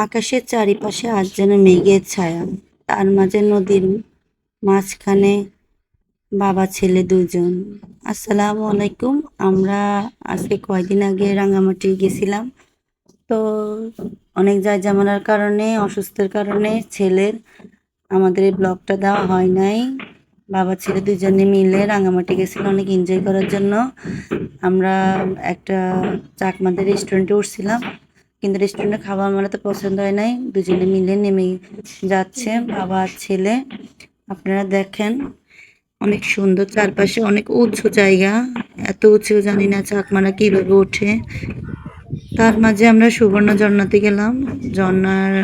আকাশের চারিপাশে আজ যেন মেঘের ছায়া, তার মাঝে নদীর মাঝখানে বাবা ছেলে দুজন। আসসালামু আলাইকুম। আমরা আজকে কয়দিন আগে রাঙামাটি গেছিলাম। তো অনেক জায়জামালার কারণে, অসুস্থের কারণে ছেলের আমাদের এই ব্লগটা দেওয়া হয় নাই। বাবা ছেলে দুজনে মিলে রাঙামাটি গেছিল অনেক এনজয় করার জন্য। আমরা একটা চাকমাদের রেস্টুরেন্টে উঠছিলাম, কিন্তু রেস্টুরেন্টে খাবার আমার তো পছন্দ হয় নাই। দুজনে মিলে নেমে যাচ্ছে বাবা আর ছেলে। আপনারা দেখেন, অনেক সুন্দর, চারপাশে অনেক উঁচু জায়গা। এত উঁচু জানি না চাকমারা কিভাবে ওঠে। তার মাঝে আমরা সুবর্ণ ঝর্ণাতে গেলাম। ঝর্ণার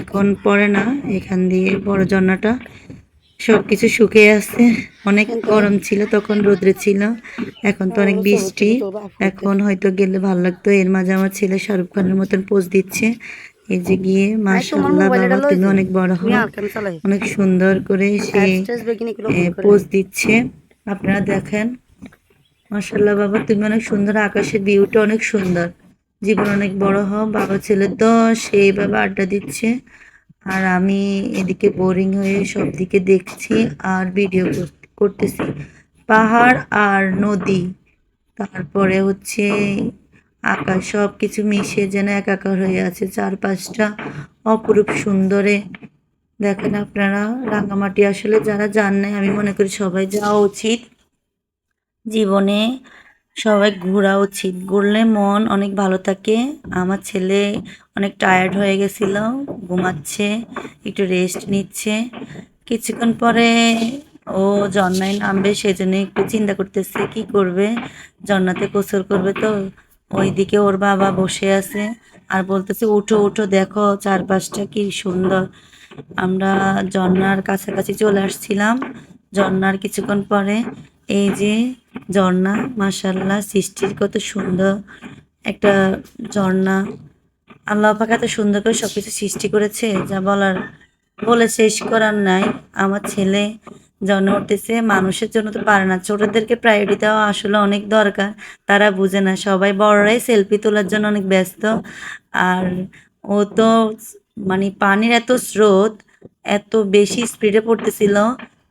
এখন পড়ে না, এখান দিয়ে বড় ঝর্ণাটা সবকিছু শুকিয়ে আছে। অনেক গরম ছিল তখন, রোদ্রে ছিল, এখন তো অনেক বৃষ্টি। এখন হয়তো গেলে ভালো লাগতো। এর মাঝে আমার ছেলে শাহরুখ খানের মতন পোজ দিচ্ছে। এই যে গিয়ে, মাশাআল্লাহ বাবা তুমি অনেক বড় হও। অনেক সুন্দর করে সে পোজ দিচ্ছে। আপনারা দেখেন, মাশাআল্লাহ বাবা তুমি অনেক সুন্দর, আকাশের ভিউটা অনেক সুন্দর। জীবন অনেক বড় হও। বাবা ছেলে তো সেইভাবে আড্ডা দিচ্ছে, আর আমি এদিকে বোরিং হয়ে সব দিকে দেখছি আর ভিডিও করতেছি। পাহাড় আর নদী, তারপরে হচ্ছে আকাশ, সব কিছু মিশে যেন একাকার হয়ে আছে চারপাশটা অপরূপ সুন্দরে। দেখেন আপনারা, রাঙামাটি আসলে যারা যান নাই, আমি মনে করি সবাই যাওয়া উচিত। জীবনে সবাই ঘোরা উচিত, ঘুরলে মন অনেক ভালো থাকে। আমার ছেলে অনেক টায়ার্ড হয়ে গেছিল, ঘুমাচ্ছে, একটু রেস্ট নিচ্ছে। কিছুক্ষণ পরে ও ঝর্ণায় নামবে, সেজন্য একটু চিন্তা করতেছে কি করবে। ঝর্ণাতে গোসল করবে, তো ওইদিকে ওর বাবা বসে আছে আর বলতেছে উঠো উঠো, দেখো চারপাশটা কি সুন্দর। আমরা ঝর্ণার কাছাকাছি চলে আসছিলাম। ঝর্ণার কিছুক্ষণ পরে এই যে ঝর্ণা, মাশাআল্লাহ সৃষ্টির কত সুন্দর একটা ঝর্ণা। আল্লাহ পাক এত সুন্দর করে সবকিছু সৃষ্টি করেছে, যা বলার, বলে শেষ করার নাই। আমার ছেলে ঝর্ণা উঠতেছে, মানুষের জন্য তো পারে না। ছোটদেরকে প্রায়োরিটি দেওয়া আসলে অনেক দরকার, তারা বুঝে না। সবাই বড়রাই সেলফি তোলার জন্য অনেক ব্যস্ত। আর ও তো মানে পানির এত স্রোত, এত বেশি স্পিডে পড়তেছিল,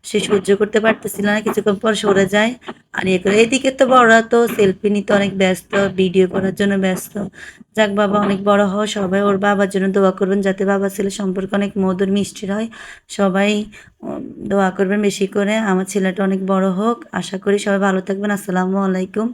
সে সহ্য করতে পারতেছিল না, কিছুক্ষণ পর সরে যায় আর ইয়ে করে। এদিকে তো বড়রা তো সেলফি নিতে অনেক ব্যস্ত, ভিডিও করার জন্য ব্যস্ত। যাক বাবা অনেক বড় হও, সবাই ওর বাবার জন্য দোয়া করবেন যাতে বাবা ছেলে সম্পর্ক অনেক মধুর মিষ্টির হয়। সবাই দোয়া করবেন বেশি করে। আমার ছেলেটা অনেক বড় হোক, আশা করি সবাই ভালো থাকবেন। আসসালামু আলাইকুম।